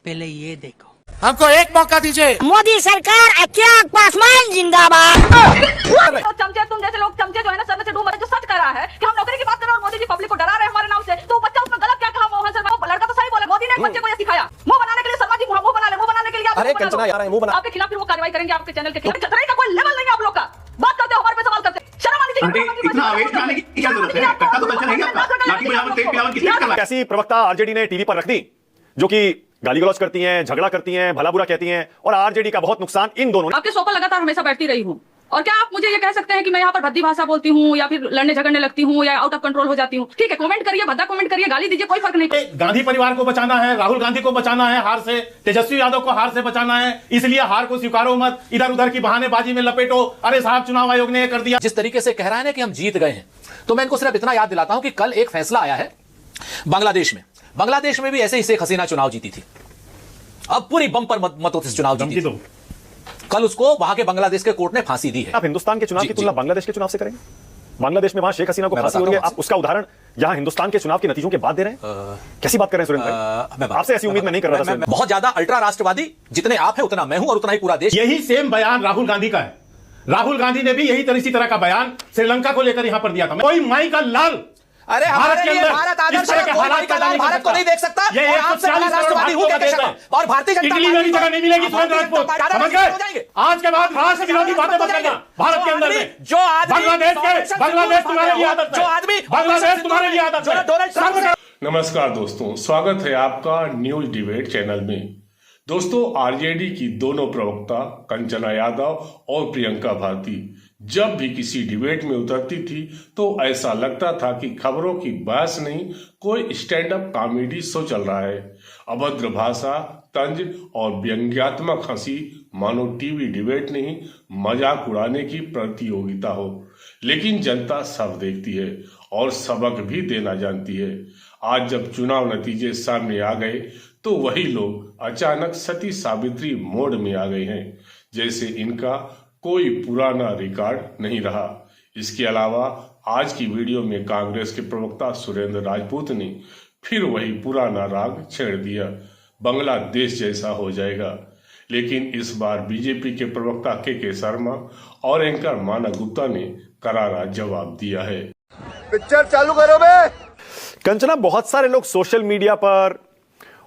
पहले ये देखो। हमको एक मौका दीजिए। मोदी सरकार क्या पासवान जिंदाबाद। तो चमचे तुम जैसे लोग चमचे जो है ना सर में से डूब रहे, जो सच कर रहा है कि हम नौकरी की बात कर रहे हैं और मोदी जी पब्लिक को डरा रहे हैं हमारे नाम से, तो बच्चा उसमें गलत क्या कहा मोहन शर्मा को? लड़का तो सही बोले, मोदी ने बच्चे को ये सिखाया। मुंह बनाने के लिए शर्मा जी मुंह बना ले, मुंह बनाने के लिए अरे कंचना यार मुंह बना। आपके खिलाफ फिर वो कार्रवाई करेंगे, आपके चैनल के खिलाफ। चतराई का कोई लेवल नहीं है आप लोग का। बात करते हो हमारे पे सवाल करते हैं। शर्म आनी चाहिए। इतना आवेश में आने की क्या जरूरत है? कट्टा तो कल्चर है आपका। लाठी बजावन तेज पिलावन किसने कर रहा है? कैसी प्रवक्ता आरजेडी ने टीवी पर रख दी जो कि गाली गलौज करती हैं, झगड़ा करती हैं, भला बुरा कहती हैं, और आरजेडी का बहुत नुकसान इन दोनों ने। आपके शो पर लगातार हमेशा बैठती रही हूँ, और क्या आप मुझे ये कह सकते हैं कि मैं यहाँ पर भद्दी भाषा बोलती हूँ या फिर लड़ने झगड़ने लगती हूँ या आउट ऑफ कंट्रोल हो जाती हूँ? ठीक है, कमेंट करिए, भद्दा कमेंट करिए, गाली दीजिए, कोई फर्क नहीं। गांधी परिवार को बचाना है, राहुल गांधी को बचाना है हार से, तेजस्वी यादव को हार से बचाना है, इसलिए हार को स्वीकारो मत, इधर उधर की बहानेबाजी में लपेटो। अरे साहब, चुनाव आयोग ने कर दिया। जिस तरीके से कह रहा है ना कि हम जीत गए हैं, तो मैं इनको सिर्फ इतना याद दिलाता हूं कि कल एक फैसला आया है बांग्लादेश में भी ऐसे ही शेख हसीना चुनाव जीती थी। अब पूरी बम्पर मतों से चुनाव जीती थी। कल उसको वहां के बांग्लादेश के कोर्ट ने फांसी दी है। आप हिंदुस्तान के चुनाव की तुलना बांग्लादेश के चुनाव से करेंगे? बांग्लादेश में वहां शेख हसीना को फांसी हो रही है, आप उसका उदाहरण यहां हिंदुस्तान के चुनाव के नतीजों के बाद दे रहे हैं? कैसी बात कर रहे हैं सुरेंद्र भाई? आपसे ऐसी उम्मीद मैं नहीं कर रहा था। बहुत ज्यादा अल्ट्रा राष्ट्रवादी जितने आप हैं उतना मैं हूं और उतना ही पूरा देश। यही सेम बयान राहुल गांधी का है। राहुल गांधी ने भी इसी तरह का बयान श्रीलंका को लेकर यहां पर दिया था। कोई माई का लाल, अरे हमारे लिए भारत आदर्श है, कोई माई का लाल भारत को नहीं देख सकता। ये और आपसे बड़ा राष्ट्रवादी हूं क्या कहना? और भारतीय जनता इटली में भी जगह नहीं मिलेगी सुरेंद्र राजपूत, समझ गए? आज के बाद राष्ट्र विरोधी बातें मत करना भारत के अंदर में। जो आदमी बांग्लादेश तुम्हारे लिए आदत है, जो आदमी बांग्लादेश तुम्हारे लिए आदत है। Donald Trump. नमस्कार दोस्तों, स्वागत है आपका न्यूज डिबेट चैनल में। दोस्तों, आरजेडी की दोनों प्रवक्ता कंचना यादव और प्रियंका भारती जब भी किसी डिबेट में उतरती थी तो ऐसा लगता था कि खबरों की बहस नहीं, कोई स्टैंड अप कॉमेडी शो चल रहा है। अभद्र भाषा, तंज और व्यंग्यात्मक हंसी मानो टीवी डिबेट नहीं, मजाक उड़ाने की प्रतियोगिता हो। लेकिन जनता सब देखती है और सबक भी देना जानती है। आज जब चुनाव नतीजे सामने आ गए तो वही लोग अचानक सती सावित्री मोड में आ गए हैं, जैसे इनका कोई पुराना रिकॉर्ड नहीं रहा। इसके अलावा आज की वीडियो में कांग्रेस के प्रवक्ता सुरेंद्र राजपूत ने फिर वही पुराना राग छेड़ दिया, बांग्लादेश जैसा हो जाएगा। लेकिन इस बार बीजेपी के प्रवक्ता के शर्मा और एंकर मानव गुप्ता ने करारा जवाब दिया है। पिक्चर चालू करो बे। कंचना, बहुत सारे लोग सोशल मीडिया पर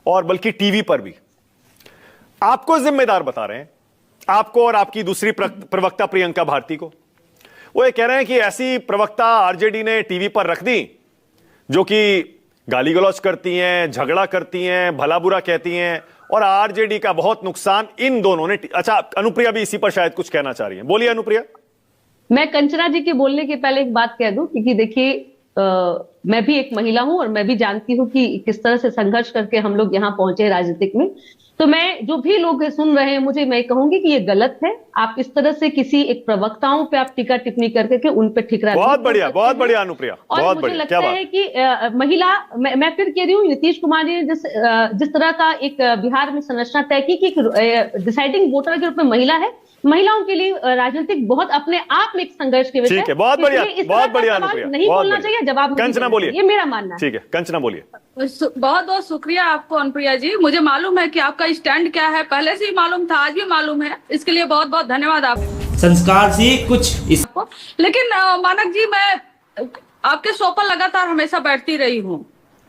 और बल्कि टीवी पर भी आपको जिम्मेदार बता रहे हैं, आपको और आपकी दूसरी प्रवक्ता प्रियंका भारती को। वो ये कह रहे हैं कि ऐसी प्रवक्ता आरजेडी ने टीवी पर रख दी जो कि गाली गलौज करती हैं, झगड़ा करती हैं, भला बुरा कहती हैं, और आरजेडी का बहुत नुकसान इन दोनों ने। अच्छा, अनुप्रिया भी इसी पर शायद कुछ कहना चाह रही है, बोलिए अनुप्रिया। मैं कंचना जी के बोलने के पहले एक बात कह दूं, क्योंकि देखिए मैं भी एक महिला हूं और मैं भी जानती हूं कि किस तरह से संघर्ष करके हम लोग यहाँ पहुंचे राजनीतिक में। तो मैं जो भी लोग सुन रहे हैं, मैं कहूंगी कि ये गलत है। आप इस तरह से किसी एक प्रवक्ताओं पे आप टीका टिप्पणी करके उन पे ठिकरा। बहुत बढ़िया अनुप्रिया, और मुझे लगता है कि महिला, मैं फिर कह रही हूँ, नीतीश कुमार जी ने जिस तरह का एक बिहार में संरचना तय की कि डिसाइडिंग वोटर के रूप में महिला है, महिलाओं के लिए राजनीतिक बहुत अपने आप में एक संघर्ष के विषय। ठीक है, बहुत बढ़िया अनुप्रिया। नहीं बोलना चाहिए, जवाब कंचना बोलिए, ये मेरा मानना है। ठीक है, कंचना बोलिए। बहुत बहुत शुक्रिया आपको अनुप्रिया जी। मुझे मालूम है कि आपका स्टैंड क्या है, पहले से ही मालूम था, आज भी मालूम है। इसके लिए बहुत बहुत धन्यवाद आप संस्कार से कुछ इसको। लेकिन मानक जी, मैं आपके शो पर लगातार हमेशा बैठती रही हूँ,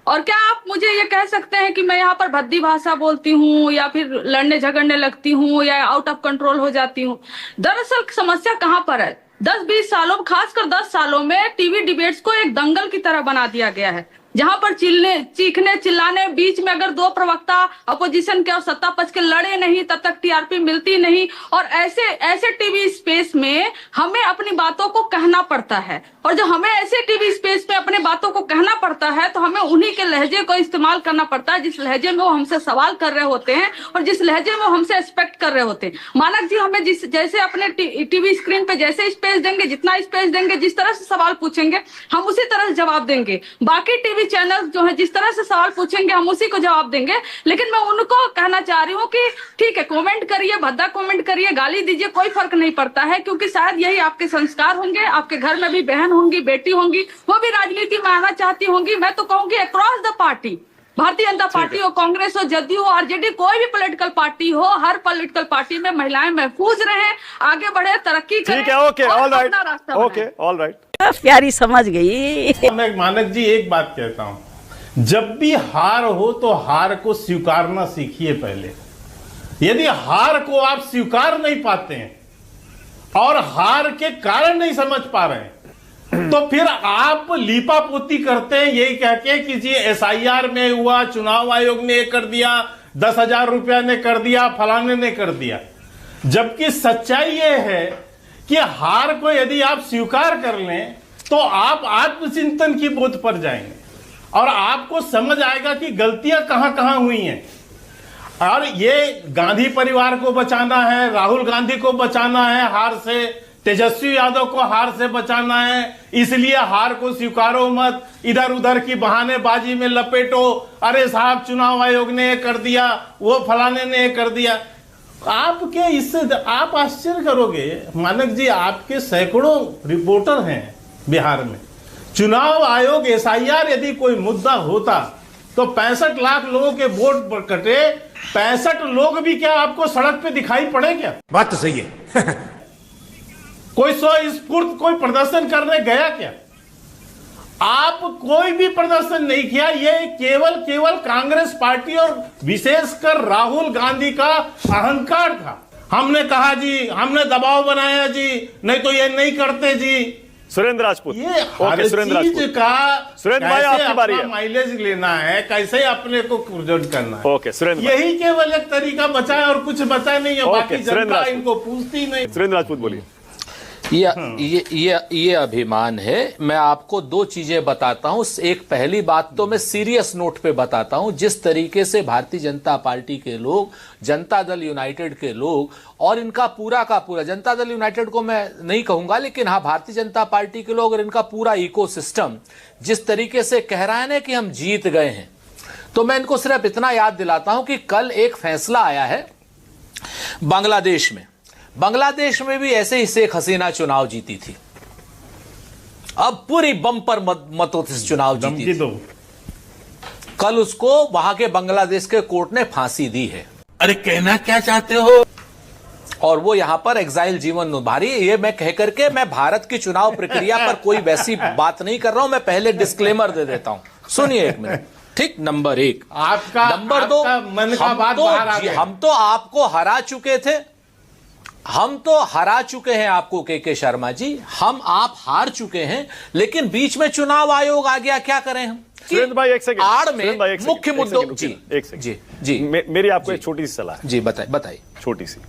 और क्या आप मुझे ये कह सकते हैं कि मैं यहाँ पर भद्दी भाषा बोलती हूँ या फिर लड़ने झगड़ने लगती हूँ या आउट ऑफ कंट्रोल हो जाती हूँ? दरअसल समस्या कहाँ पर है? 10-20 सालों, खासकर 10 सालों में टीवी डिबेट्स को एक दंगल की तरह बना दिया गया है, जहां पर चीखने चिल्लाने, बीच में अगर दो प्रवक्ता अपोजिशन के और सत्ता पक्ष के लड़े नहीं तब तक टीआरपी मिलती नहीं। और ऐसे टीवी स्पेस में हमें अपनी बातों को कहना पड़ता है, और जो हमें ऐसे टीवी स्पेस में अपनी बातों को कहना पड़ता है तो हमें उन्हीं के लहजे को इस्तेमाल करना पड़ता है जिस लहजे में वो हमसे सवाल कर रहे होते हैं और जिस लहजे में वो हमसे एक्सपेक्ट कर रहे होते हैं। मानक जी, हमें जैसे अपने टीवी स्क्रीन पे जैसे स्पेस देंगे, जितना स्पेस देंगे, जिस तरह से सवाल पूछेंगे हम उसी तरह से जवाब देंगे। बाकी टीवी चैनल जो है जिस तरह से सवाल पूछेंगे हम उसी को जवाब देंगे। लेकिन मैं उनको कहना चाह रही हूँ कि ठीक है, कमेंट करिए, भद्दा कमेंट करिए, गाली दीजिए, कोई फर्क नहीं पड़ता है, क्योंकि शायद यही आपके संस्कार होंगे। आपके घर में भी बहन होंगी, बेटी होंगी, वो भी राजनीति में आना चाहती होंगी। मैं तो कहूंगी across the party Bharatiya Janata party हो, कांग्रेस हो, जदयू हो, आरजेडी, कोई भी पॉलिटिकल पार्टी हो, हर पॉलिटिकल पार्टी में महिलाएं महफूज रहें, आगे बढ़े, तरक्की करें। ठीक है, okay, all right, okay, all right. प्यारी समझ गई। मैं मानक जी एक बात कहता हूं, जब भी हार हो तो हार को स्वीकारना सीखिए पहले। यदि हार को आप स्वीकार नहीं पाते हैं और हार के कारण नहीं समझ पा रहे हैं, तो फिर आप लीपापोती करते हैं यही कह के कि जी SIR में हुआ, चुनाव आयोग ने कर दिया, 10,000 रुपया ने कर दिया, फलाने ने कर दिया। जबकि सच्चाई यह है कि हार को यदि आप स्वीकार कर लें तो आप आत्मचिंतन की बोध पर जाएंगे और आपको समझ आएगा कि गलतियां कहां कहां हुई हैं। और ये गांधी परिवार को बचाना है, राहुल गांधी को बचाना है हार से, तेजस्वी यादव को हार से बचाना है, इसलिए हार को स्वीकारो मत, इधर उधर की बहानेबाजी में लपेटो, अरे साहब चुनाव आयोग ने ये कर दिया, वो फलाने ने ये कर दिया। आपके इससे आप आश्चर्य करोगे मानक जी, आपके सैकड़ों रिपोर्टर हैं बिहार में। चुनाव आयोग SIR यदि कोई मुद्दा होता तो 65 लाख लोगों के वोट पर कटे, 65 लोग भी क्या आपको सड़क पे दिखाई पड़े क्या? बात तो सही है। कोई स्वस्फूर्त कोई प्रदर्शन करने गया क्या? आप कोई भी प्रदर्शन नहीं किया। ये केवल कांग्रेस पार्टी और विशेषकर राहुल गांधी का अहंकार था। हमने कहा जी, हमने दबाव बनाया जी, नहीं तो ये नहीं करते जी। सुरेंद्र राजपूत, ये हर चीज का सुरेंद्र भाई आपकी बारी है। माइलेज लेना है, कैसे अपने को प्रेजेंट करना है। ओके सुरेंद्र, यही केवल एक तरीका बचा है और कुछ बचा नहीं है। बाकी जनता इनको पूछती नहीं। सुरेंद्र राजपूत बोलिए। ये अभिमान है। मैं आपको दो चीजें बताता हूं। एक पहली बात तो मैं सीरियस नोट पे बताता हूं, जिस तरीके से भारतीय जनता पार्टी के लोग, जनता दल यूनाइटेड के लोग और इनका पूरा का पूरा, जनता दल यूनाइटेड को मैं नहीं कहूंगा लेकिन हाँ भारतीय जनता पार्टी के लोग और इनका पूरा इकोसिस्टम जिस तरीके से कह रहा है ना कि हम जीत गए हैं, तो मैं इनको सिर्फ इतना याद दिलाता हूं कि कल एक फैसला आया है बांग्लादेश में। बांग्लादेश में भी ऐसे ही शेख हसीना चुनाव जीती थी। अब पूरी बम्पर मतों से चुनाव जीती थी। कल उसको वहां के बांग्लादेश के कोर्ट ने फांसी दी है। अरे कहना क्या चाहते हो? और वो यहां पर एग्जाइल जीवन भारी। ये मैं कह करके मैं भारत की चुनाव प्रक्रिया पर कोई वैसी बात नहीं कर रहा हूं। मैं पहले डिस्क्लेमर दे देता हूं, सुनिए एक मिनट। ठीक, नंबर एक। आपका नंबर दो, मन का बात बाहर आ गया। हम तो आपको हरा चुके थे, हम तो हरा चुके हैं आपको के शर्मा जी। आप हार चुके हैं, लेकिन बीच में चुनाव आयोग आ गया, क्या करें हम? सुरेंद्र भाई एक सेकंड, आड़ में मुख्य मुद्दों जी एक सेकंड जी जी मेरी आपको एक छोटी सी सलाह है जी, बताइए। छोटी सी।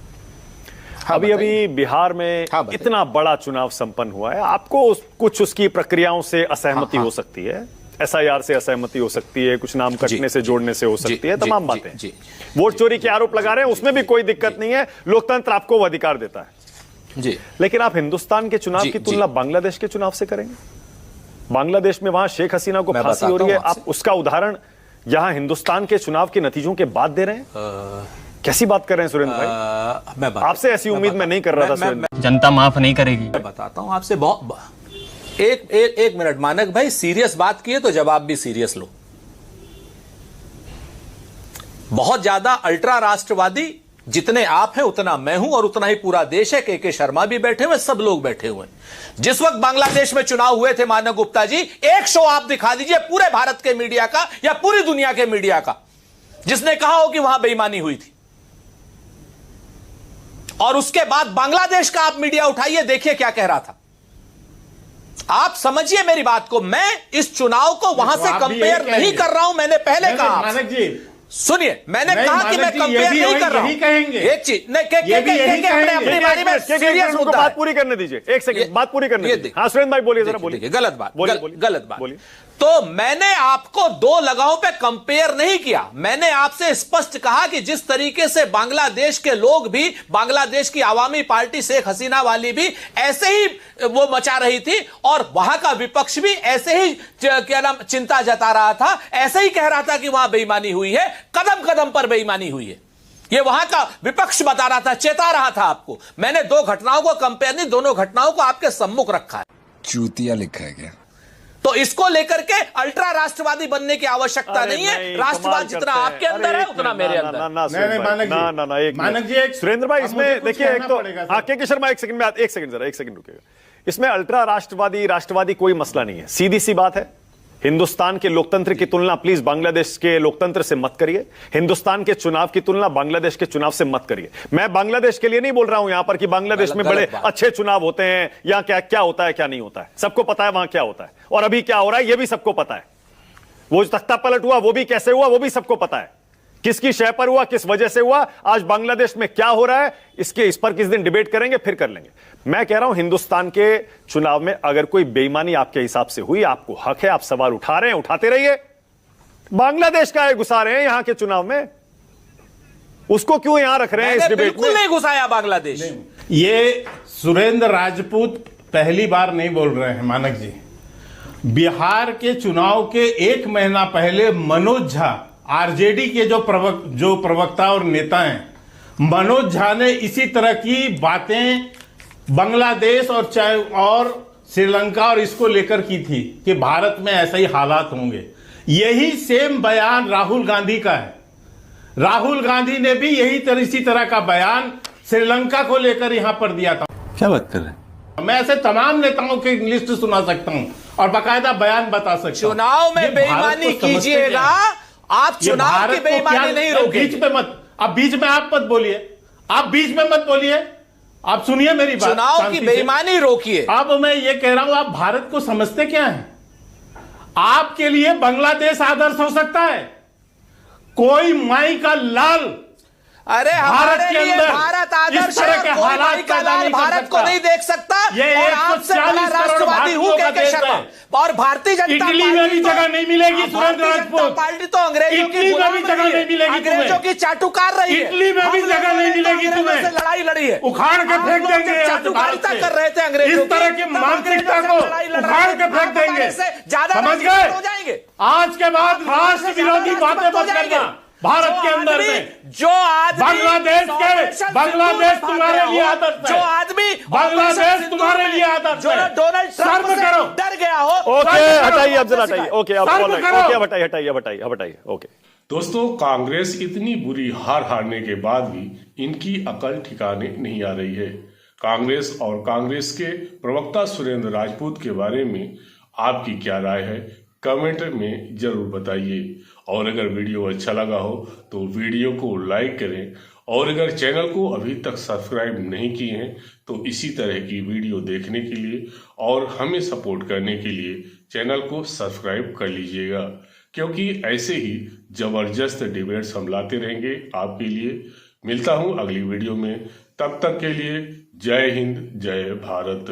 अभी बिहार में इतना बड़ा चुनाव संपन्न हुआ है, आपको कुछ उसकी प्रक्रियाओं से असहमति हो सकती है, SIR से असहमति हो सकती है, कुछ नाम कटने से जोड़ने से हो सकती है, तमाम बातें। वोट चोरी के आरोप लगा रहे हैं, उसमें भी कोई दिक्कत नहीं है, लोकतंत्र आपको वो अधिकार देता है जी। लेकिन आप हिंदुस्तान के चुनाव की तुलना बांग्लादेश के चुनाव से करेंगे? बांग्लादेश में वहां शेख हसीना को फांसी हो रही है, आप उसका उदाहरण यहां हिंदुस्तान के चुनाव के नतीजों के बाद दे रहे हैं? कैसी बात कर रहे हैं सुरेंद्र भाई? मैं आपसे ऐसी उम्मीद मैं नहीं कर रहा था सुरेंद्र। जनता माफ नहीं करेगी। मैं बताता हूं आपसे एक मिनट मानक भाई, सीरियस बात की है तो जवाब भी सीरियस लो। बहुत ज्यादा अल्ट्रा राष्ट्रवादी जितने आप हैं उतना मैं हूं और उतना ही पूरा देश है। के शर्मा भी बैठे हुए, सब लोग बैठे हुए हैं। जिस वक्त बांग्लादेश में चुनाव हुए थे मानक गुप्ता जी, एक शो आप दिखा दीजिए पूरे भारत के मीडिया का या पूरी दुनिया के मीडिया का जिसने कहा हो कि वहां बेईमानी हुई थी। और उसके बाद बांग्लादेश का आप मीडिया उठाइए, देखिए क्या कह रहा था। आप समझिए मेरी बात को, मैं इस चुनाव को वहां से कंपेयर नहीं कर रहा हूं। मैंने पहले कहा, मानक जी सुनिए, मैंने कहा कि मैं कंपेयर नहीं कर रहा हूं। एक चीज अपने अपनी बारे में सीरियस मुद्दा, बात पूरी करने दीजिए, एक सेकंड बात पूरी करने दीजिए। हाँ सुरेंद्र भाई बोलिए, जरा बोलिए। गलत बात बोलिए। तो मैंने आपको दो लगाओं पे कंपेयर नहीं किया। मैंने आपसे स्पष्ट कहा कि जिस तरीके से बांग्लादेश के लोग भी, बांग्लादेश की आवामी पार्टी शेख हसीना वाली भी ऐसे ही वो मचा रही थी और वहां का विपक्ष भी ऐसे ही क्या नाम चिंता जता रहा था, ऐसे ही कह रहा था कि वहां बेईमानी हुई है, कदम कदम पर बेईमानी हुई है। ये वहां का विपक्ष बता रहा था, चेता रहा था आपको। मैंने दो घटनाओं को कंपेयर नहीं, दोनों घटनाओं को आपके सम्मुख रखा है। चूतिया लिखा है क्या? तो इसको लेकर के अल्ट्रा राष्ट्रवादी बनने की आवश्यकता नहीं है। राष्ट्रवाद जितना आपके अंदर है उतना मेरे अंदर। मानक जी, सुरेंद्र भाई, इसमें देखिए, एक तो के शर्मा, एक सेकंड रुकेगा। इसमें अल्ट्रा राष्ट्रवादी कोई मसला नहीं है, सीधी सी बात है। हिंदुस्तान के लोकतंत्र की तुलना प्लीज बांग्लादेश के लोकतंत्र से मत करिए। हिंदुस्तान के चुनाव की तुलना बांग्लादेश के चुनाव से मत करिए। मैं बांग्लादेश के लिए नहीं बोल रहा हूं यहां पर कि बांग्लादेश में बड़े अच्छे चुनाव होते हैं या क्या होता है क्या नहीं होता है। सबको पता है वहां क्या होता है और अभी क्या हो रहा है यह भी सबको पता है। वो जो तख्ता पलट हुआ वो भी कैसे हुआ वो भी सबको पता है। किसकी शय पर हुआ, किस वजह से हुआ, आज बांग्लादेश में क्या हो रहा है, इस पर किस दिन डिबेट करेंगे, फिर कर लेंगे। मैं कह रहा हूं हिंदुस्तान के चुनाव में अगर कोई बेईमानी आपके हिसाब से हुई, आपको हक है, आप सवाल उठा रहे हैं, उठाते रहिए। बांग्लादेश का है घुसा रहे हैं यहां के चुनाव में, उसको क्यों यहां रख रहे हैं इस डिबेट में? बिल्कुल नहीं घुसाया बांग्लादेश। ये सुरेंद्र राजपूत पहली बार नहीं बोल रहे हैं मानक जी। बिहार के चुनाव के 1 महीना पहले मनोज झा, आरजेडी के जो प्रवक्ता और नेता हैं, मनोज झा ने इसी तरह की बातें बांग्लादेश और श्रीलंका और इसको लेकर की थी कि भारत में ऐसे ही हालात होंगे। यही सेम बयान राहुल गांधी का है। राहुल गांधी ने भी इसी तरह का बयान श्रीलंका को लेकर यहां पर दिया था। क्या बात कर रहे हैं? मैं ऐसे तमाम नेताओं की लिस्ट सुना सकता हूं और बाकायदा बयान बता सकता हूं। चुनाव में बेईमानी कीजिएगा, आप चुनाव की बेईमानी नहीं रोकेंगे। बीच में मत, अब बीच में आप मत बोलिए, आप बीच में मत बोलिए, आप सुनिए मेरी बात। चुनाव की बेईमानी रोकिए। अब मैं ये कह रहा हूं, आप भारत को समझते क्या है? आपके लिए बांग्लादेश आदर्श हो सकता है, कोई माई का लाल अरे हमारे लिए भारत आदर्श है, कोई माई का लाल भारत को नहीं देख सकता। और आपसे बड़ा राष्ट्रवादी हूं के शर्मा, और भारतीय जनता इटली में भी जगह नहीं मिलेगी सुरेंद्र राजपूत। पार्टी तो अंग्रेजों की गुलाम जगह नहीं मिलेगी, अंग्रेजों की चाटुकार रही है। इटली में भी जगह नहीं मिलेगी तुम्हें। लड़ाई लड़ी है, उखाड़ के फेंक देंगे। चाटुकारिता कर रहे थे अंग्रेजों, इस तरह की मानसिकता को उखाड़ के फेंक देंगे, समझ गए? हो जाएंगे। आज के बाद राष्ट्र विरोधी बातें मत करना। भारत के अंदर में जो आदमी बांग्लादेश तुम्हारे लिए आदर्श है, जो आदमी बांग्लादेश तुम्हारे लिए आदर्श है, डोनाल्ड ट्रंप से डर गया हो। ओके, हटाइए, अब जरा हटाइए। ओके, अब हटाइए। ओके दोस्तों, कांग्रेस इतनी बुरी हार हारने के बाद भी इनकी अकल ठिकाने नहीं आ रही है। कांग्रेस और कांग्रेस के प्रवक्ता सुरेंद्र राजपूत के बारे में आपकी क्या राय है, कमेंट में जरूर बताइए। और अगर वीडियो अच्छा लगा हो तो वीडियो को लाइक करें, और अगर चैनल को अभी तक सब्सक्राइब नहीं किए हैं तो इसी तरह की वीडियो देखने के लिए और हमें सपोर्ट करने के लिए चैनल को सब्सक्राइब कर लीजिएगा, क्योंकि ऐसे ही जबरदस्त डिबेट्स हम लाते रहेंगे आपके लिए। मिलता हूं अगली वीडियो में, तब तक के लिए जय हिंद, जय भारत।